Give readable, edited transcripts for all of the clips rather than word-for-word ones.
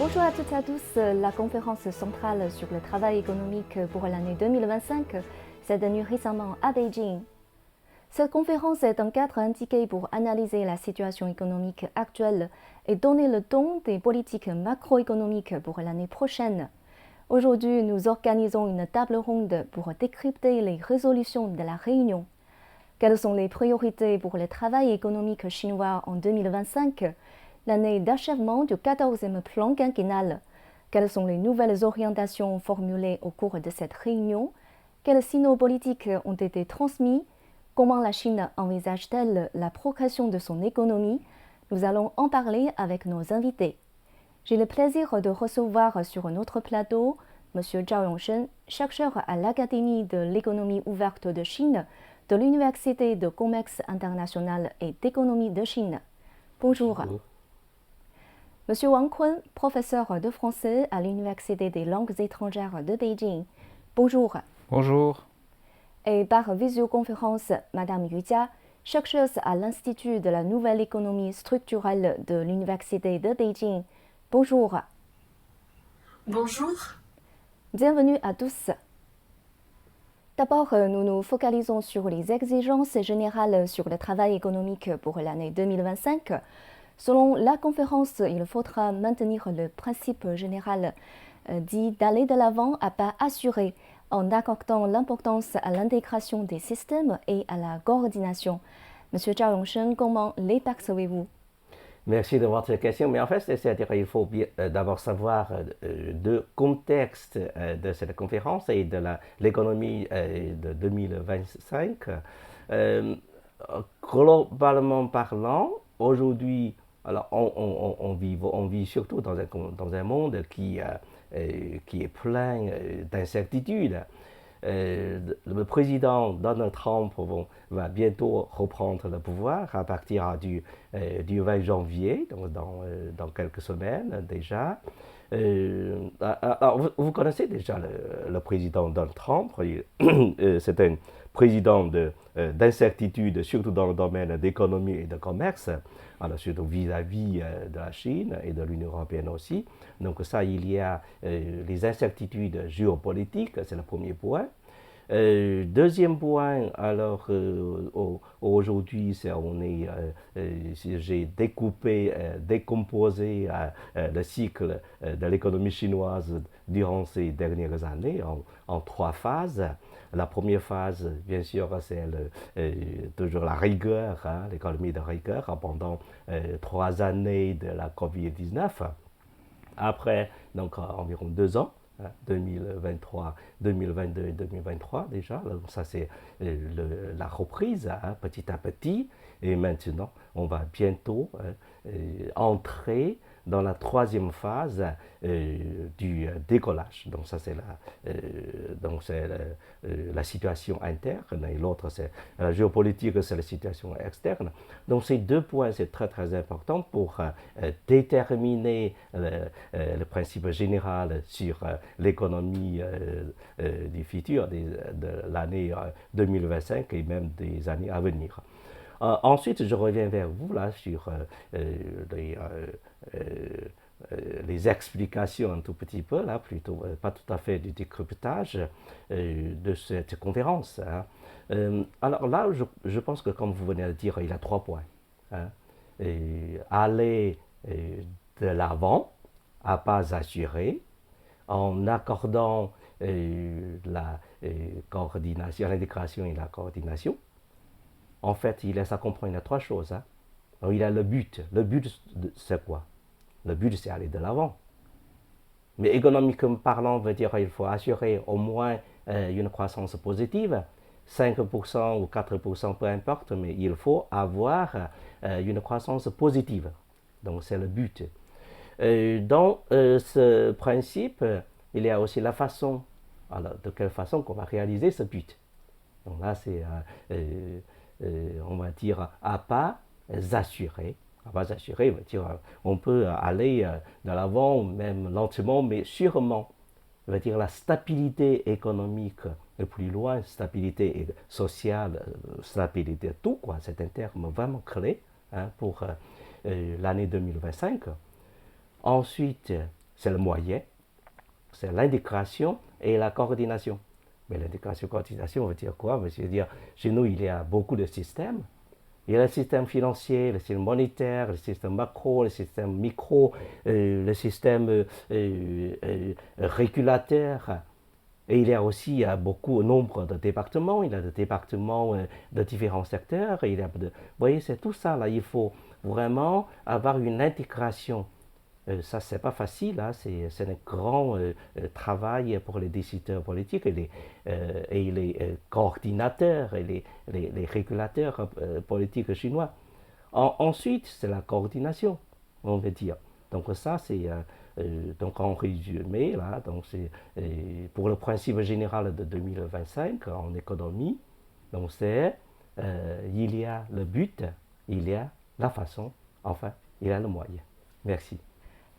Bonjour à toutes et à tous. La conférence centrale sur le travail économique pour l'année 2025 s'est tenue récemment à Beijing. Cette conférence est un cadre indiqué pour analyser la situation économique actuelle et donner le ton des politiques macroéconomiques pour l'année prochaine. Aujourd'hui, nous organisons une table ronde pour décrypter les résolutions de la réunion. Quelles sont les priorités pour le travail économique chinois en 2025, l'année d'achèvement du 14e plan quinquennal? Quelles sont les nouvelles orientations formulées au cours de cette réunion? Quels signaux politiques ont été transmis? Comment la Chine envisage-t-elle la progression de son économie? Nous allons en parler avec nos invités. J'ai le plaisir de recevoir sur notre plateau M. Zhao Yongshen, chercheur à l'Académie de l'économie ouverte de Chine, de l'Université de commerce international et d'économie de Chine. Bonjour. Monsieur Wang Kun, professeur de français à l'Université des langues étrangères de Beijing. Bonjour. Bonjour. Et par visioconférence, Madame Yu Jia, chercheuse à l'Institut de la nouvelle économie structurelle de l'Université de Beijing. Bonjour. Bonjour. Bienvenue à tous. D'abord, nous nous focalisons sur les exigences générales sur le travail économique pour l'année 2025. Selon la conférence, il faudra maintenir le principe général dit d'aller de l'avant à pas assurés en accordant l'importance à l'intégration des systèmes et à la coordination. Monsieur Zhao Yongshen, comment les percevez-vous? Merci de votre question, mais en fait, c'est-à-dire qu'il faut d'abord savoir le contexte de cette conférence et de l'économie de 2025. Globalement parlant, aujourd'hui, alors on vit surtout dans un monde qui est plein d'incertitudes. Le président Donald Trump va bientôt reprendre le pouvoir à partir du 20 janvier, donc dans quelques semaines déjà. Alors vous connaissez déjà le président Donald Trump. C'est un président d'incertitude, surtout dans le domaine d'économie et de commerce, alors surtout vis-à-vis de la Chine et de l'Union européenne aussi. Donc ça, il y a les incertitudes géopolitiques, c'est le premier point. Deuxième point, alors aujourd'hui, j'ai décomposé le cycle de l'économie chinoise durant ces dernières années en trois phases. La première phase, bien sûr, c'est toujours la rigueur, l'économie de rigueur pendant 3 années de la Covid-19. Après, donc environ 2 ans, 2023, 2022 et 2023 déjà. Donc ça, c'est la reprise petit à petit. Et maintenant, on va bientôt entrer dans la troisième phase du décollage. Donc ça, c'est la situation interne et l'autre, c'est la géopolitique, c'est la situation externe. Donc ces deux points, c'est très très important pour déterminer le principe général sur l'économie du futur, de l'année 2025 et même des années à venir. Ensuite, je reviens vers vous là sur les explications un tout petit peu, là, plutôt pas tout à fait du décryptage de cette conférence. Alors là, je pense que comme vous venez de dire, il y a 3 points. Aller de l'avant, à pas assurés, en accordant la coordination, l'intégration et la coordination. En fait, il laisse à comprendre, il y a 3 choses. Alors, il y a le but. Le but, c'est quoi? Le but, c'est aller de l'avant. Mais économiquement parlant, veut dire qu'il faut assurer au moins une croissance positive, 5% ou 4%, peu importe, mais il faut avoir une croissance positive. Donc, c'est le but. Dans ce principe, il y a aussi la façon, alors de quelle façon qu'on va réaliser ce but. Donc là, c'est, on va dire, à pas assurés. À pas assurés, on peut aller de l'avant, même lentement, mais sûrement. Ça veut dire la stabilité économique est plus loin, stabilité sociale, stabilité tout, quoi. C'est un terme vraiment clé pour l'année 2025. Ensuite, c'est le moyen, c'est l'intégration et la coordination. Mais l'intégration et la coordination veut dire quoi? Veut dire, chez nous, il y a beaucoup de systèmes. Il y a le système financier, le système monétaire, le système macro, le système micro, le système régulateur. Et il y a aussi beaucoup, nombre de départements. Il y a des départements de différents secteurs. Vous voyez, c'est tout ça. Là, il faut vraiment avoir une intégration. Ça, c'est pas facile. Hein, c'est un grand travail pour les décideurs politiques et les coordinateurs et les régulateurs politiques chinois. Ensuite, c'est la coordination, on veut dire. Donc ça, c'est donc en résumé, là, donc c'est pour le principe général de 2025 en économie. Donc c'est il y a le but, il y a la façon, enfin, il y a le moyen. Merci.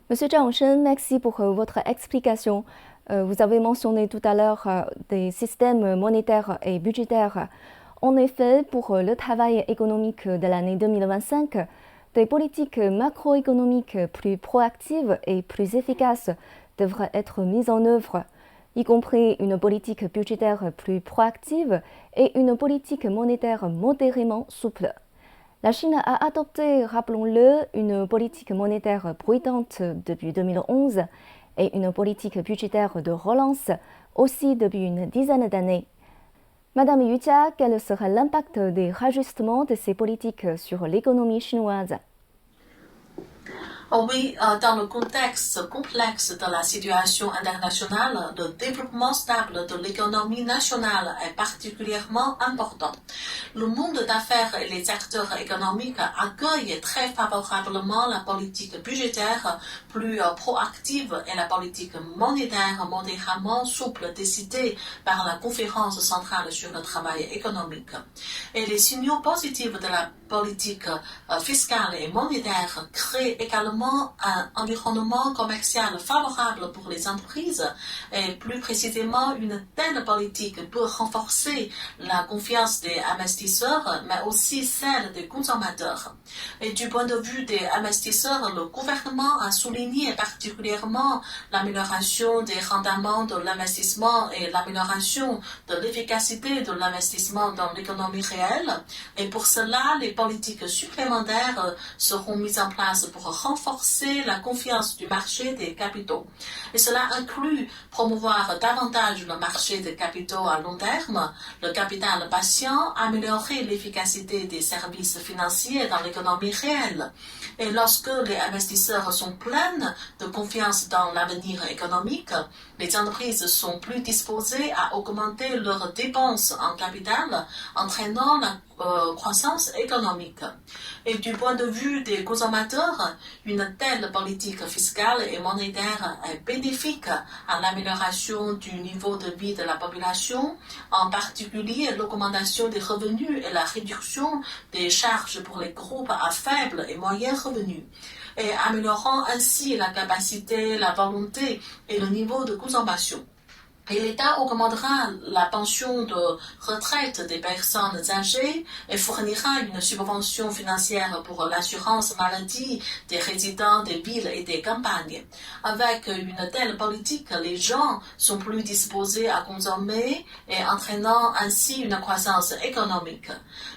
Monsieur Zhang Shen, merci pour votre explication. Vous avez mentionné tout à l'heure des systèmes monétaires et budgétaires. En effet, pour le travail économique de l'année 2025, des politiques macroéconomiques plus proactives et plus efficaces devraient être mises en œuvre, y compris une politique budgétaire plus proactive et une politique monétaire modérément souple. La Chine a adopté, rappelons-le, une politique monétaire prudente depuis 2011 et une politique budgétaire de relance aussi depuis une dizaine d'années. Madame Yu Jia, quel serait l'impact des rajustements de ces politiques sur l'économie chinoise? Oui, dans le contexte complexe de la situation internationale, le développement stable de l'économie nationale est particulièrement important. Le monde d'affaires et les acteurs économiques accueillent très favorablement la politique budgétaire plus proactive et la politique monétaire modérément souple décidée par la Conférence centrale sur le travail économique. Et les signaux positifs de la politique fiscale et monétaire créent également un environnement commercial favorable pour les entreprises et plus précisément une telle politique peut renforcer la confiance des investisseurs mais aussi celle des consommateurs. Et du point de vue des investisseurs, le gouvernement a souligné particulièrement l'amélioration des rendements de l'investissement et l'amélioration de l'efficacité de l'investissement dans l'économie réelle. Et pour cela, les politiques supplémentaires seront mises en place pour renforcer la confiance du marché des capitaux. Et cela inclut promouvoir davantage le marché des capitaux à long terme, le capital patient, améliorer l'efficacité des services financiers dans l'économie réelle. Et lorsque les investisseurs sont pleins de confiance dans l'avenir économique, les entreprises sont plus disposées à augmenter leurs dépenses en capital, entraînant la croissance économique. Et du point de vue des consommateurs, une telle politique fiscale et monétaire est bénéfique à l'amélioration du niveau de vie de la population, en particulier l'augmentation des revenus et la réduction des charges pour les groupes à faible et moyen revenus, et améliorant ainsi la capacité, la volonté et le niveau de consommation. Et l'État augmentera la pension de retraite des personnes âgées et fournira une subvention financière pour l'assurance maladie des résidents des villes et des campagnes. Avec une telle politique, les gens sont plus disposés à consommer et entraînant ainsi une croissance économique.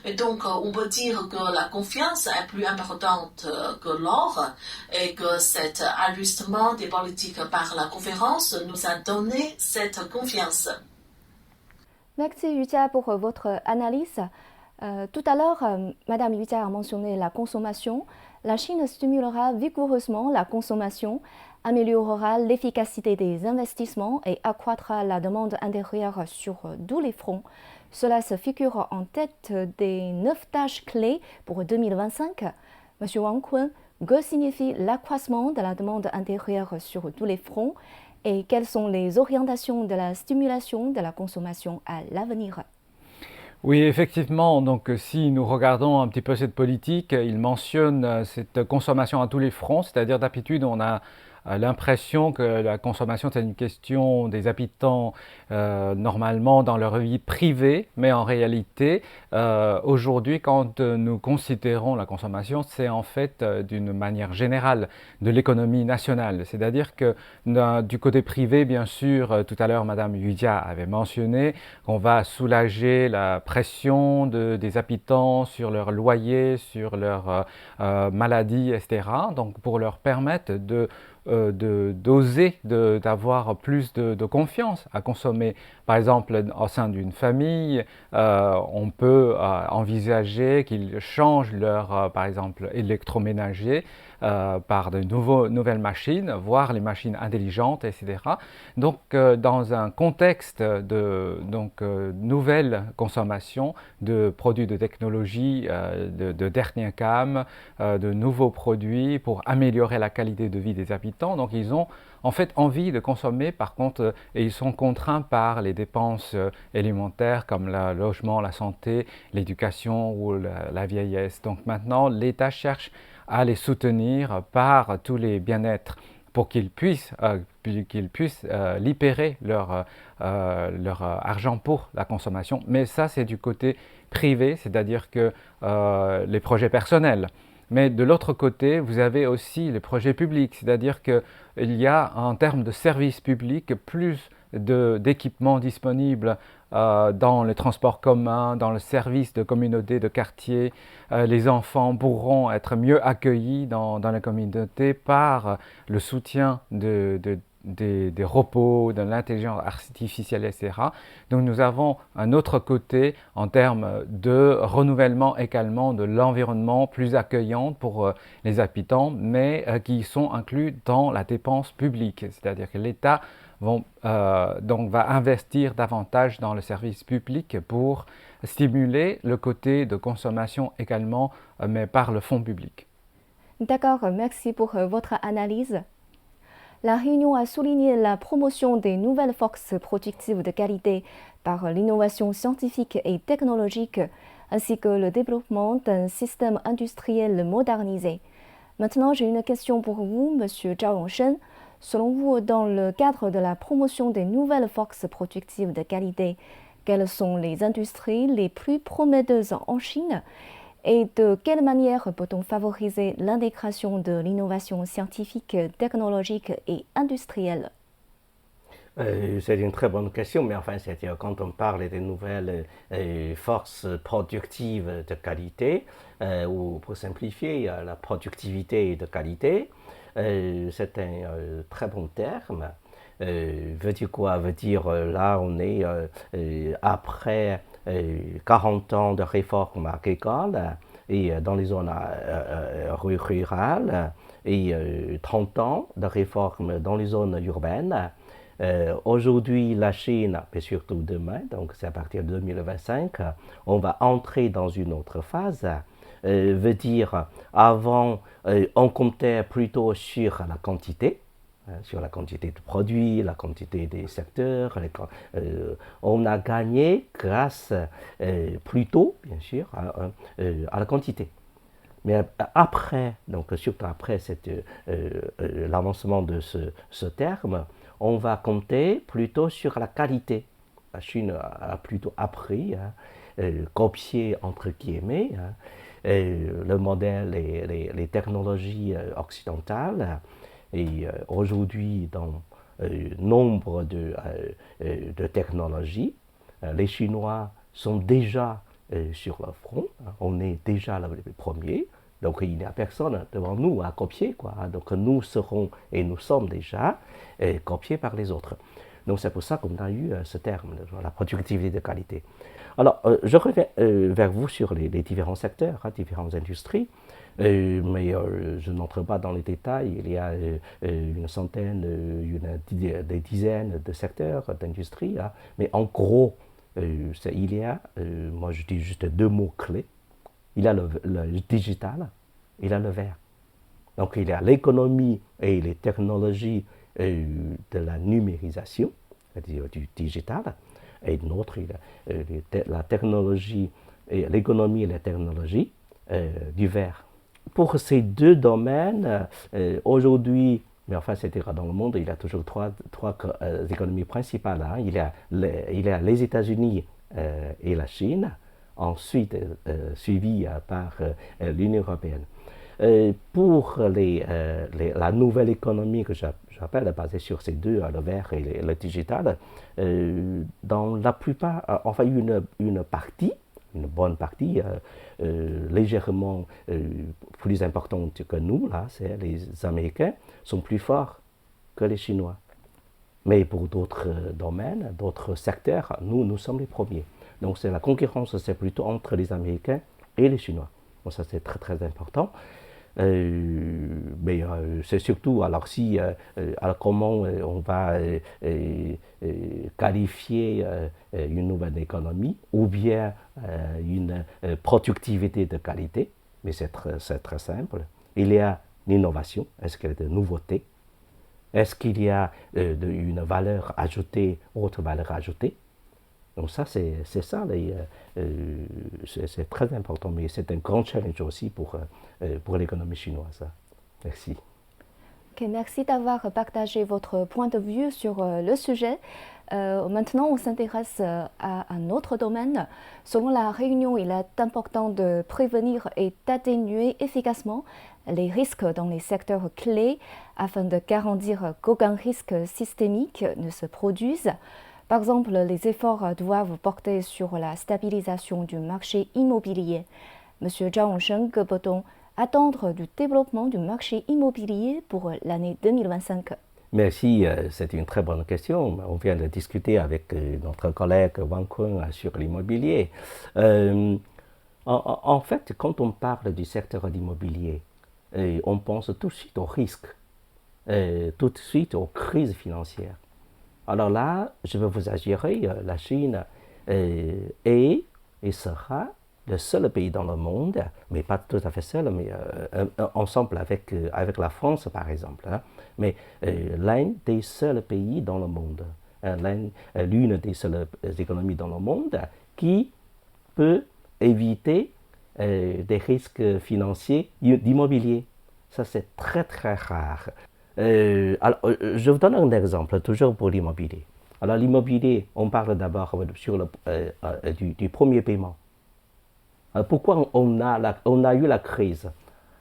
Et donc, on peut dire que la confiance est plus importante que l'or et que cet ajustement des politiques par la conférence nous a donné cette confiance. Merci Yu Jia pour votre analyse. Tout à l'heure, Madame Yu Jia a mentionné la consommation. La Chine stimulera vigoureusement la consommation, améliorera l'efficacité des investissements et accroîtra la demande intérieure sur tous les fronts. Cela se figure en tête des 9 tâches clés pour 2025. Monsieur Wang Kun, que signifie l'accroissement de la demande intérieure sur tous les fronts et quelles sont les orientations de la stimulation de la consommation à l'avenir? Oui, effectivement, donc si nous regardons un petit peu cette politique, il mentionne cette consommation à tous les fronts, c'est-à-dire d'habitude on a l'impression que la consommation c'est une question des habitants normalement dans leur vie privée, mais en réalité, aujourd'hui, quand nous considérons la consommation, c'est en fait d'une manière générale de l'économie nationale. C'est-à-dire que du côté privé, bien sûr, tout à l'heure, Madame Yudia avait mentionné qu'on va soulager la pression des habitants sur leur loyer, sur leur maladie, etc. Donc, pour leur permettre d'oser, d'avoir plus de confiance à consommer. Par exemple, au sein d'une famille, on peut envisager qu'ils changent leur, par exemple, électroménager par de nouvelles machines, voire les machines intelligentes, etc. Donc, dans un contexte de nouvelle consommation de produits de technologie de dernière gamme, de nouveaux produits pour améliorer la qualité de vie des habitants. Donc, ils ont en fait envie de consommer, par contre, et ils sont contraints par les dépenses élémentaires comme le logement, la santé, l'éducation ou la vieillesse. Donc maintenant, l'État cherche à les soutenir par tous les bien-être pour qu'ils puissent libérer leur argent pour la consommation. Mais ça, c'est du côté privé, c'est-à-dire que les projets personnels. Mais de l'autre côté, vous avez aussi les projets publics, c'est-à-dire qu'il y a en termes de services publics plus d'équipements disponibles dans les transports communs, dans le service de communauté, de quartier. Les enfants pourront être mieux accueillis dans la communauté par le soutien des robots, de l'intelligence artificielle, etc. Donc nous avons un autre côté en termes de renouvellement également de l'environnement plus accueillant pour les habitants, mais qui sont inclus dans la dépense publique. C'est-à-dire que l'État va investir davantage dans le service public pour stimuler le côté de consommation également, mais par le fonds public. D'accord, merci pour votre analyse. La réunion a souligné la promotion des nouvelles forces productives de qualité par l'innovation scientifique et technologique, ainsi que le développement d'un système industriel modernisé. Maintenant, j'ai une question pour vous, Monsieur Zhao Rongshen. Selon vous, dans le cadre de la promotion des nouvelles forces productives de qualité, quelles sont les industries les plus prometteuses en Chine et de quelle manière peut-on favoriser l'intégration de l'innovation scientifique, technologique et industrielle? C'est une très bonne question, mais enfin, quand on parle des nouvelles forces productives de qualité, ou pour simplifier, la productivité de qualité, c'est un très bon terme. Veut dire quoi? Veut dire là, on est après 40 ans de réforme agricole et dans les zones rurales et 30 ans de réforme dans les zones urbaines. Aujourd'hui, la Chine, et surtout demain, donc c'est à partir de 2025, on va entrer dans une autre phase. Veut dire, avant, on comptait plutôt sur la quantité de produits, la quantité des secteurs. On a gagné grâce plutôt, bien sûr, à la quantité. Mais après, donc surtout après l'avancement de ce terme, on va compter plutôt sur la qualité. La Chine a plutôt appris, copié entre guillemets, le modèle et les technologies occidentales. Et aujourd'hui, dans nombre de technologies, les Chinois sont déjà sur le front. On est déjà les premiers. Donc il n'y a personne devant nous à copier, quoi. Donc nous serons et nous sommes déjà copiés par les autres. Donc c'est pour ça qu'on a eu ce terme, la productivité de qualité. Alors je reviens vers vous sur les différents secteurs, différentes industries. Mais je n'entre pas dans les détails. Il y a une centaine, des dizaines de secteurs d'industrie. Mais en gros, il y a, moi je dis juste deux mots clés. Il y a le digital, il y a le vert. Donc il y a l'économie et les technologies de la numérisation, c'est-à-dire du digital. Et l'autre, il y a la technologie, l'économie et la technologie du vert. Pour ces deux domaines, aujourd'hui, Mais enfin, c'est-à-dire dans le monde, il y a toujours trois économies principales. Hein. Il y a les États-Unis et la Chine, ensuite suivi par l'Union européenne. Pour la nouvelle économie que j'appelle, basée sur ces deux, le vert et le digital, dans la plupart, enfin une partie, une bonne partie, légèrement plus importante que nous, là, c'est les Américains, sont plus forts que les Chinois. Mais pour d'autres domaines, d'autres secteurs, nous sommes les premiers. Donc c'est la concurrence, c'est plutôt entre les Américains et les Chinois. Donc ça c'est très très important. Mais c'est surtout, alors comment on va qualifier une nouvelle économie ou bien une productivité de qualité, mais c'est très simple. Il y a l'innovation, est-ce qu'il y a de nouveautés? Est-ce qu'il y a une valeur ajoutée, autre valeur ajoutée? Donc ça, c'est ça, c'est très important, mais c'est un grand challenge aussi pour l'économie chinoise. Merci. Okay, merci d'avoir partagé votre point de vue sur le sujet. Maintenant, on s'intéresse à un autre domaine. Selon la Réunion, il est important de prévenir et d'atténuer efficacement les risques dans les secteurs clés afin de garantir qu'aucun risque systémique ne se produise. Par exemple, les efforts doivent porter sur la stabilisation du marché immobilier. Monsieur Zhao Hongsheng, que peut-on attendre du développement du marché immobilier pour l'année 2025? Merci, c'est une très bonne question. On vient de discuter avec notre collègue Wang Kun sur l'immobilier. En fait, quand on parle du secteur d'immobilier, on pense tout de suite aux risques, tout de suite aux crises financières. Alors là, je veux vous assurer, la Chine est et sera le seul pays dans le monde, mais pas tout à fait seul, mais ensemble avec la France par exemple, hein, mais l'un des seuls pays dans le monde, l'une des seules économies dans le monde qui peut éviter des risques financiers d'immobilier. Ça c'est très très rare. Alors, je vous donne un exemple, toujours pour l'immobilier. Alors l'immobilier, on parle d'abord du premier paiement. Alors, pourquoi on a eu la crise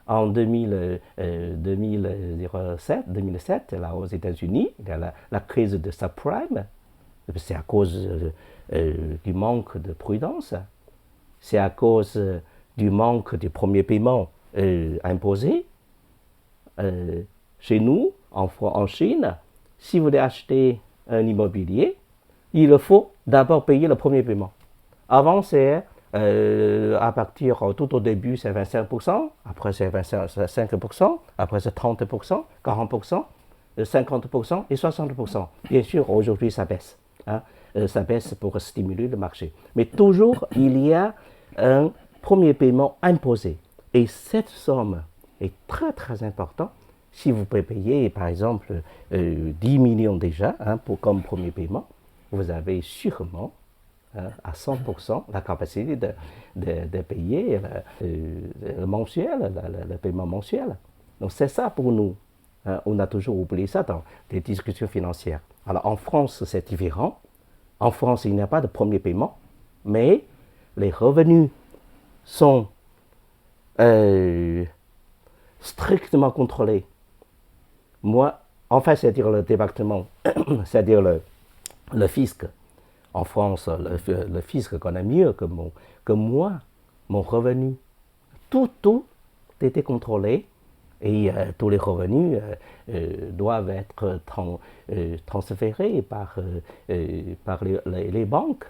en 2007 là, aux États-Unis, il y a la crise de subprime, c'est à cause du manque de prudence, c'est à cause du manque du premier paiement imposé. Chez nous, en Chine, si vous voulez acheter un immobilier, il faut d'abord payer le premier paiement. Avant, c'est à partir, tout au début, c'est 25%, après c'est 25%, après c'est 30%, 40%, 50% et 60%. Bien sûr, aujourd'hui, ça baisse. Hein, ça baisse pour stimuler le marché. Mais toujours, il y a un premier paiement imposé. Et cette somme est très, très importante. Si vous pouvez payer, par exemple, 10 millions déjà hein, comme premier paiement, vous avez sûrement à 100% la capacité de payer le mensuel, le paiement mensuel. Donc c'est ça pour nous. Hein, on a toujours oublié ça dans les discussions financières. Alors en France, c'est différent. En France, il n'y a pas de premier paiement, mais les revenus sont strictement contrôlés. Moi, enfin, c'est-à-dire le département, c'est-à-dire le fisc. En France, le fisc connaît mieux que moi, mon revenu. Tout était contrôlé et tous les revenus doivent être transférés par les banques.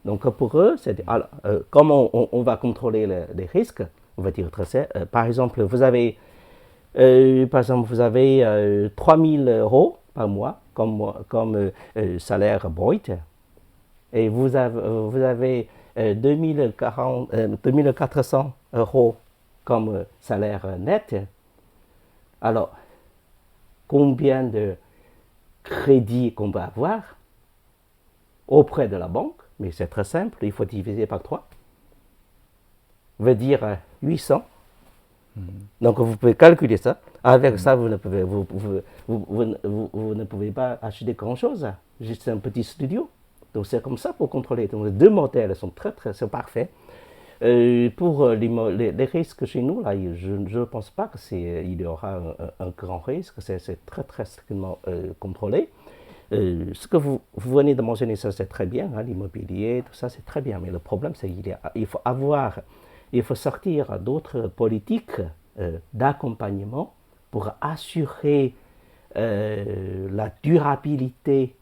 Donc pour eux, comment on va contrôler les risques? On va dire, par exemple, vous avez 3 000 € par mois comme salaire brut. Et vous avez 2 400 € comme salaire net. Alors, combien de crédits qu'on va avoir auprès de la banque? Mais c'est très simple, il faut diviser par 3. Veut dire 800. Donc vous pouvez calculer ça. Avec ça, vous ne pouvez pas acheter grand-chose. Juste un petit studio. Donc c'est comme ça pour contrôler. Donc les deux modèles sont sont parfaits. Pour les risques chez nous, là, je ne pense pas qu'il y aura un grand risque. C'est très strictement contrôlé. Ce que vous venez de mentionner, ça c'est très bien, hein, l'immobilier, tout ça c'est très bien. Mais le problème, c'est qu'il faut sortir d'autres politiques d'accompagnement pour assurer la durabilité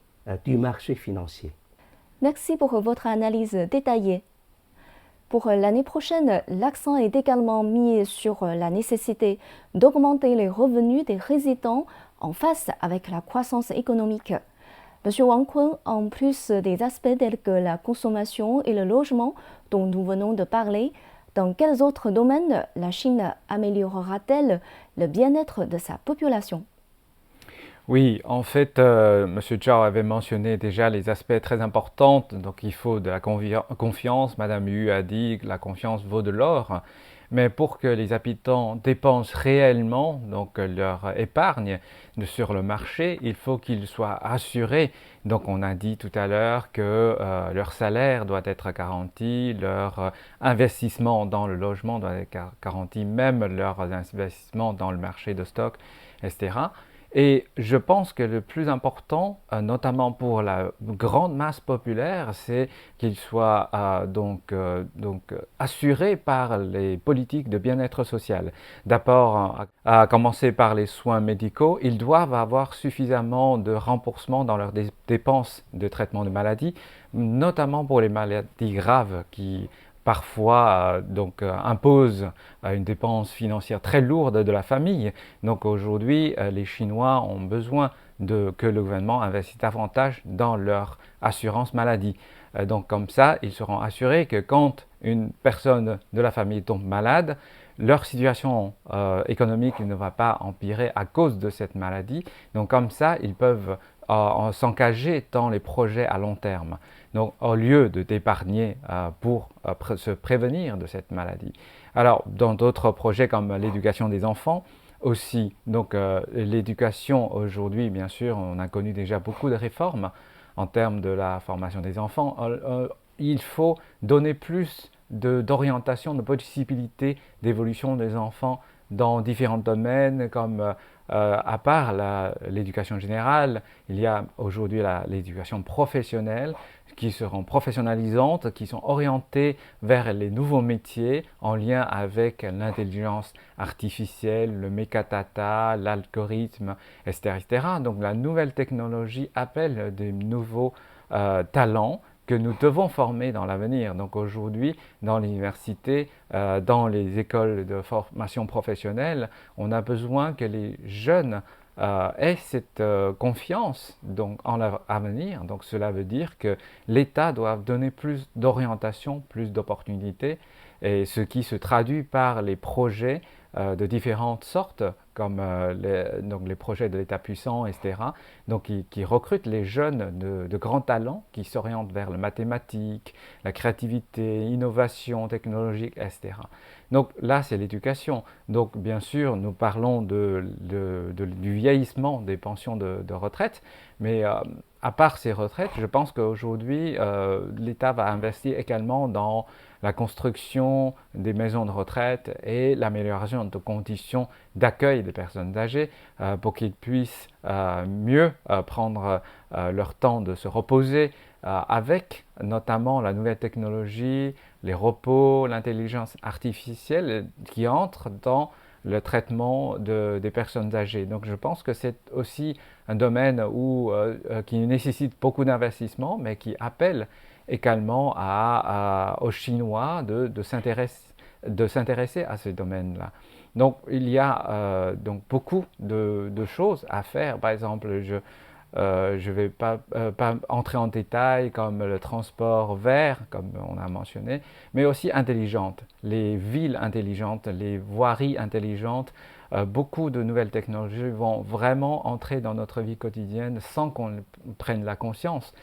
du marché financier. Merci pour votre analyse détaillée. Pour l'année prochaine, l'accent est également mis sur la nécessité d'augmenter les revenus des résidents en phase avec la croissance économique. Monsieur Wang Kun, en plus des aspects tels que la consommation et le logement dont nous venons de parler, dans quels autres domaines la Chine améliorera-t-elle le bien-être de sa population? Oui, en fait, M. Zhao avait mentionné déjà les aspects très importants. Donc, il faut de la confiance. Madame Yu a dit que la confiance vaut de l'or. Mais pour que les habitants dépensent réellement donc leur épargne sur le marché, il faut qu'ils soient assurés. Donc, on a dit tout à l'heure que leur salaire doit être garanti, leur investissement dans le logement doit être garanti, même leurs investissements dans le marché de stock, etc. Et je pense que le plus important, notamment pour la grande masse populaire, c'est qu'ils soient assurés par les politiques de bien-être social. D'abord, à commencer par les soins médicaux, ils doivent avoir suffisamment de remboursement dans leurs dépenses de traitement de maladies, notamment pour les maladies graves qui parfois impose une dépense financière très lourde de la famille. Donc aujourd'hui, les Chinois ont besoin que le gouvernement investisse davantage dans leur assurance maladie. Donc comme ça, ils seront assurés que quand une personne de la famille tombe malade, leur situation économique ne va pas empirer à cause de cette maladie. Donc comme ça, ils peuvent s'engager dans les projets à long terme. Donc, au lieu d'épargner pour se prévenir de cette maladie. Alors, dans d'autres projets comme l'éducation des enfants aussi, donc l'éducation aujourd'hui, bien sûr, on a connu déjà beaucoup de réformes en termes de la formation des enfants. Il faut donner plus d'orientation, de possibilités d'évolution des enfants dans différents domaines comme à part l'éducation générale, il y a aujourd'hui l'éducation professionnelle qui seront professionnalisantes, qui sont orientées vers les nouveaux métiers en lien avec l'intelligence artificielle, le mécadata, l'algorithme, etc., etc. Donc la nouvelle technologie appelle des nouveaux talents que nous devons former dans l'avenir. Donc aujourd'hui, dans l'université, dans les écoles de formation professionnelle, on a besoin que les jeunes aient cette confiance donc, en leur avenir. Donc cela veut dire que l'État doit donner plus d'orientation, plus d'opportunités, et ce qui se traduit par les projets de différentes sortes, comme les projets de l'État puissant, etc., donc qui recrutent les jeunes de grands talents, qui s'orientent vers la mathématique, la créativité, l'innovation technologique, etc. Donc là, c'est l'éducation. Donc bien sûr, nous parlons du vieillissement des pensions de retraite, mais à part ces retraites, je pense qu'aujourd'hui, l'État va investir également dans la construction des maisons de retraite et l'amélioration de conditions d'accueil des personnes âgées pour qu'ils puissent mieux prendre leur temps de se reposer avec notamment la nouvelle technologie, les repos, l'intelligence artificielle qui entrent dans le traitement des personnes âgées. Donc je pense que c'est aussi un domaine qui nécessite beaucoup d'investissement, mais qui appelle également aux Chinois de s'intéresser à ces domaines-là. Donc il y a donc beaucoup de choses à faire. Par exemple, je ne vais pas entrer en détail comme le transport vert, comme on a mentionné, mais aussi intelligente. Les villes intelligentes, les voiries intelligentes, beaucoup de nouvelles technologies vont vraiment entrer dans notre vie quotidienne sans qu'on prenne la conscience.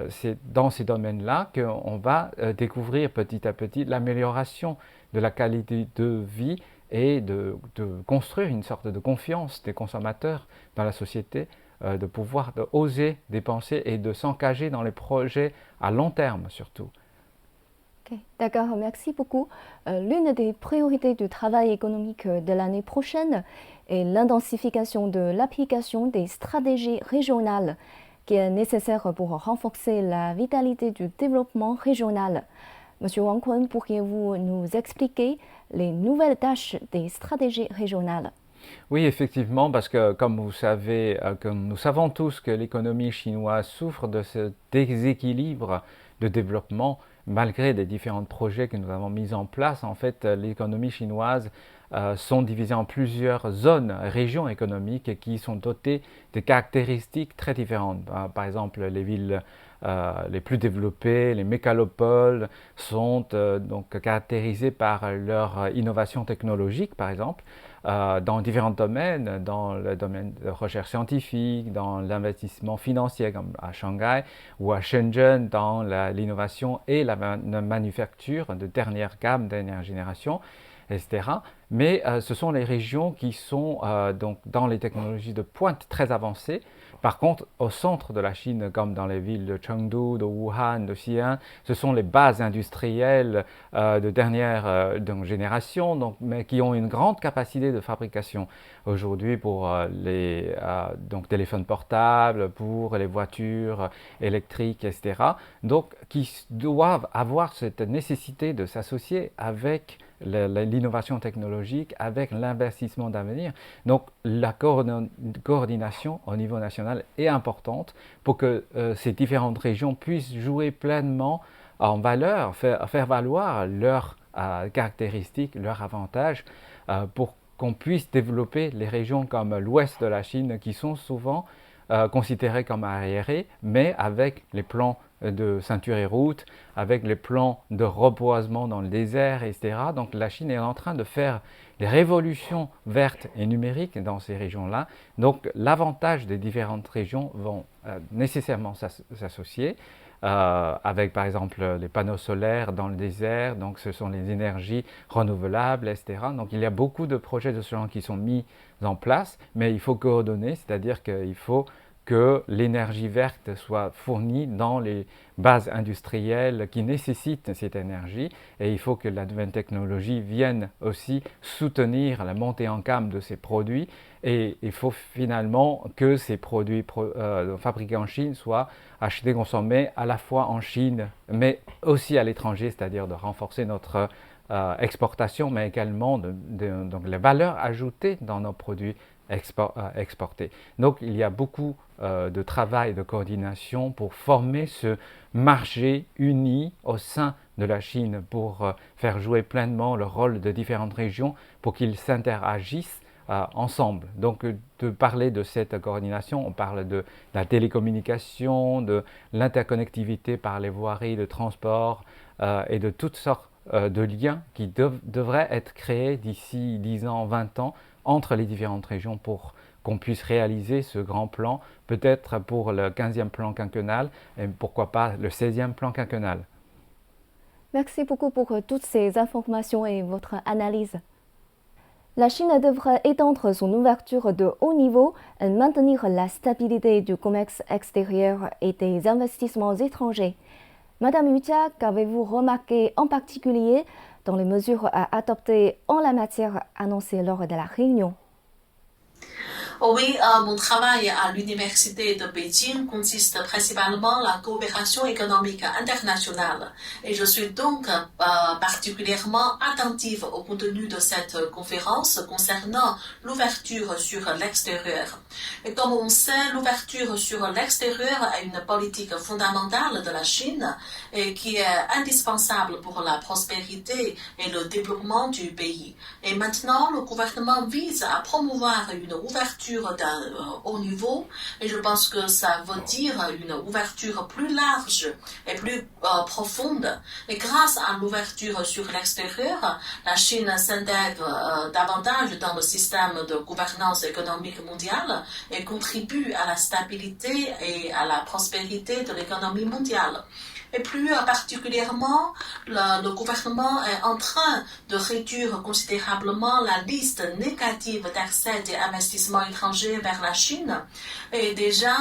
C'est dans ces domaines-là qu'on va découvrir petit à petit l'amélioration de la qualité de vie et de construire une sorte de confiance des consommateurs dans la société, de pouvoir oser dépenser et de s'engager dans les projets à long terme surtout. Ok, d'accord, merci beaucoup. L'une des priorités du travail économique de l'année prochaine est l'intensification de l'application des stratégies régionales qui est nécessaire pour renforcer la vitalité du développement régional. Monsieur Wang Kun, pourriez-vous nous expliquer les nouvelles tâches des stratégies régionales? Oui, effectivement, parce que comme vous savez, comme nous savons tous que l'économie chinoise souffre de ce déséquilibre de développement, malgré les différents projets que nous avons mis en place. En fait, l'économie chinoise sont divisées en plusieurs zones, régions économiques qui sont dotées de caractéristiques très différentes. Par exemple, les villes les plus développées, les mégalopoles, sont donc caractérisées par leur innovation technologique, par exemple, dans différents domaines, dans le domaine de recherche scientifique, dans l'investissement financier comme à Shanghai ou à Shenzhen, dans l'innovation et la manufacture de dernière gamme, dernière génération, etc. Mais ce sont les régions qui sont donc dans les technologies de pointe très avancées. Par contre, au centre de la Chine, comme dans les villes de Chengdu, de Wuhan, de Xi'an, ce sont les bases industrielles de dernière génération, donc, mais qui ont une grande capacité de fabrication aujourd'hui pour les donc téléphones portables, pour les voitures électriques, etc. Donc, qui doivent avoir cette nécessité de s'associer avec l'innovation technologique, avec l'investissement d'avenir. Donc la coordination au niveau national est importante pour que ces différentes régions puissent jouer pleinement en valeur, faire valoir leurs caractéristiques, leurs avantages, pour qu'on puisse développer les régions comme l'ouest de la Chine qui sont souvent considérées comme arriérées, mais avec les plans de ceinture et route, avec les plans de reboisement dans le désert, etc. Donc la Chine est en train de faire des révolutions vertes et numériques dans ces régions-là. Donc l'avantage des différentes régions vont nécessairement s'associer avec par exemple les panneaux solaires dans le désert, donc ce sont les énergies renouvelables, etc. Donc il y a beaucoup de projets de ce genre qui sont mis en place, mais il faut coordonner, c'est-à-dire qu'il faut que l'énergie verte soit fournie dans les bases industrielles qui nécessitent cette énergie, et il faut que la nouvelle technologie vienne aussi soutenir la montée en gamme de ces produits, et il faut finalement que ces produits fabriqués en Chine soient achetés, consommés à la fois en Chine mais aussi à l'étranger, c'est-à-dire de renforcer notre exportation, mais également donc les valeurs ajoutées dans nos produits exportés. Donc il y a beaucoup de travail de coordination pour former ce marché uni au sein de la Chine, pour faire jouer pleinement le rôle de différentes régions, pour qu'ils s'interagissent ensemble. Donc de parler de cette coordination, on parle de la télécommunication, de l'interconnectivité par les voiries de transport et de toutes sortes de liens qui devraient être créés d'ici 10 ans, 20 ans entre les différentes régions pour qu'on puisse réaliser ce grand plan, peut-être pour le 15e plan quinquennal et pourquoi pas le 16e plan quinquennal. Merci beaucoup pour toutes ces informations et votre analyse. La Chine devrait étendre son ouverture de haut niveau et maintenir la stabilité du commerce extérieur et des investissements étrangers. Madame Yu Jia, qu'avez-vous remarqué en particulier dans les mesures à adopter en la matière annoncées lors de la réunion? Oui, mon travail à l'université de Beijing consiste principalement à la coopération économique internationale, et je suis donc particulièrement attentive au contenu de cette conférence concernant l'ouverture sur l'extérieur. Et comme on sait, l'ouverture sur l'extérieur est une politique fondamentale de la Chine et qui est indispensable pour la prospérité et le développement du pays. Et maintenant, le gouvernement vise à promouvoir une ouverture d'un haut niveau, et je pense que ça veut dire une ouverture plus large et plus profonde. Et grâce à l'ouverture sur l'extérieur, la Chine s'intègre davantage dans le système de gouvernance économique mondiale et contribue à la stabilité et à la prospérité de l'économie mondiale. Et plus particulièrement, le gouvernement est en train de réduire considérablement la liste négative d'accès des investissements étrangers vers la Chine. Et déjà,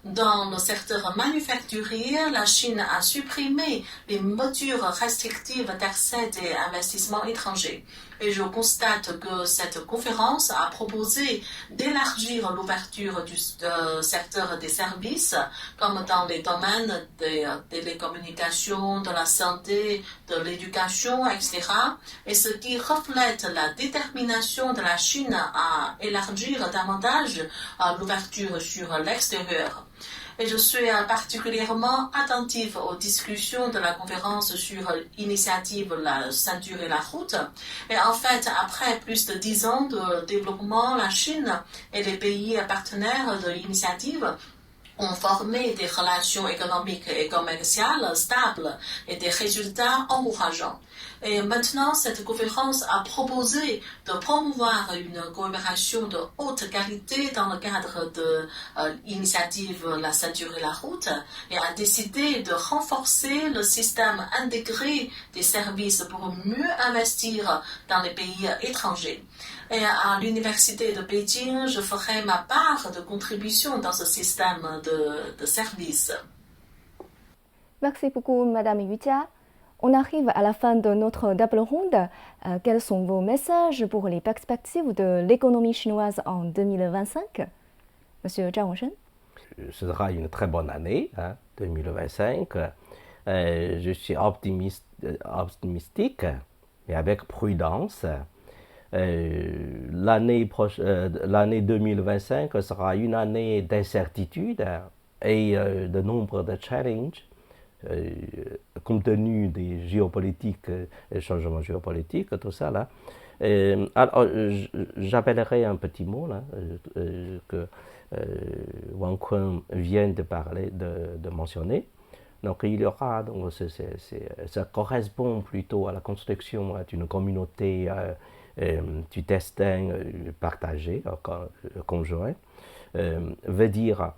dans le secteur manufacturier, la Chine a supprimé les mesures restrictives d'accès des investissements étrangers. Et je constate que cette conférence a proposé d'élargir l'ouverture du secteur des services, comme dans les domaines des télécommunications, de la santé, de l'éducation, etc. Et ce qui reflète la détermination de la Chine à élargir davantage l'ouverture sur l'extérieur. Et je suis particulièrement attentive aux discussions de la conférence sur l'initiative La ceinture et la route. Et en fait, après plus de 10 ans de développement, la Chine et les pays partenaires de l'initiative ont formé des relations économiques et commerciales stables et des résultats encourageants. Et maintenant, cette conférence a proposé de promouvoir une coopération de haute qualité dans le cadre de l'initiative La ceinture et la route et a décidé de renforcer le système intégré des services pour mieux investir dans les pays étrangers. Et à l'université de Pékin, je ferai ma part de contribution dans ce système de services. Merci beaucoup, Madame Yu Jia. On arrive à la fin de notre table ronde. Quels sont vos messages pour les perspectives de l'économie chinoise en 2025? Monsieur Zhang Wengshen. Ce sera une très bonne année, 2025. Je suis optimistique, mais avec prudence. L'année 2025 sera une année d'incertitude et de nombre de challenges compte tenu des géopolitiques, changements géopolitiques, tout ça là. Alors, j'appellerai un petit mot là, que Wang Kun vient de parler, de mentionner. Donc il y aura, donc, ça correspond plutôt à la construction d'une communauté du destin partagé, conjoint, veut dire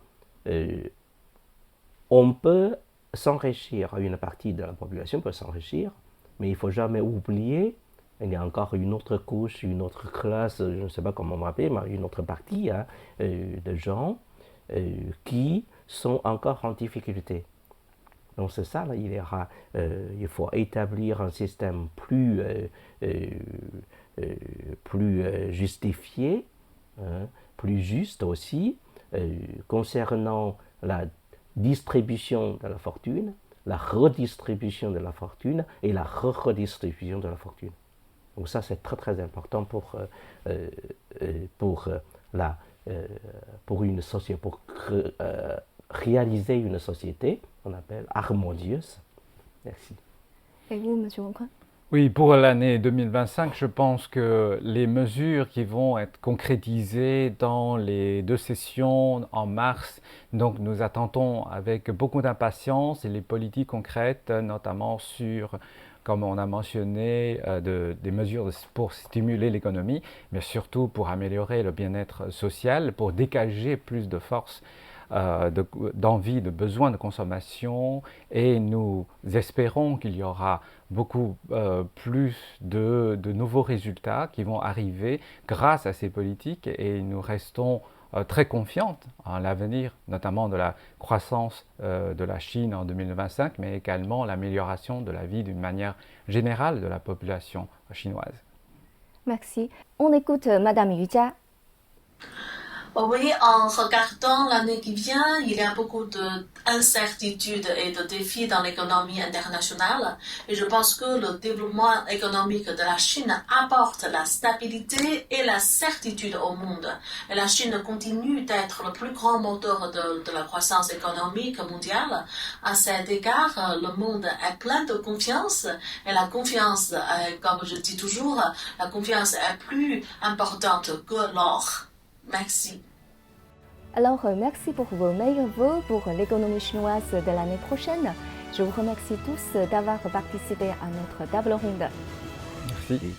on peut s'enrichir, une partie de la population peut s'enrichir, mais il ne faut jamais oublier, il y a encore une autre couche, une autre classe, je ne sais pas comment on va appeler, mais une autre partie de gens qui sont encore en difficulté. Donc c'est ça, là, il faut établir un système plus justifié, plus juste aussi, concernant la distribution de la fortune, la redistribution de la fortune et la redistribution de la fortune. Donc ça c'est très très important pour une société, pour réaliser une société qu'on appelle harmonieuse. Merci. Et vous, Monsieur Wang Kun? Oui, pour l'année 2025, je pense que les mesures qui vont être concrétisées dans les 2 sessions en mars, donc nous attendons avec beaucoup d'impatience et les politiques concrètes, notamment sur, comme on a mentionné, des mesures pour stimuler l'économie, mais surtout pour améliorer le bien-être social, pour dégager plus de force d'envie, de besoin de consommation, et nous espérons qu'il y aura beaucoup plus de nouveaux résultats qui vont arriver grâce à ces politiques, et nous restons très confiantes en l'avenir, notamment de la croissance de la Chine en 2025, mais également l'amélioration de la vie d'une manière générale de la population chinoise. Merci. On écoute Madame Yu Jia. Oui, en regardant l'année qui vient, il y a beaucoup d'incertitudes et de défis dans l'économie internationale. Et je pense que le développement économique de la Chine apporte la stabilité et la certitude au monde. Et la Chine continue d'être le plus grand moteur de la croissance économique mondiale. À cet égard, le monde est plein de confiance. Et la confiance, comme je dis toujours, la confiance est plus importante que l'or. Merci. Alors, merci pour vos meilleurs vœux pour l'économie chinoise de l'année prochaine. Je vous remercie tous d'avoir participé à notre table ronde. Merci.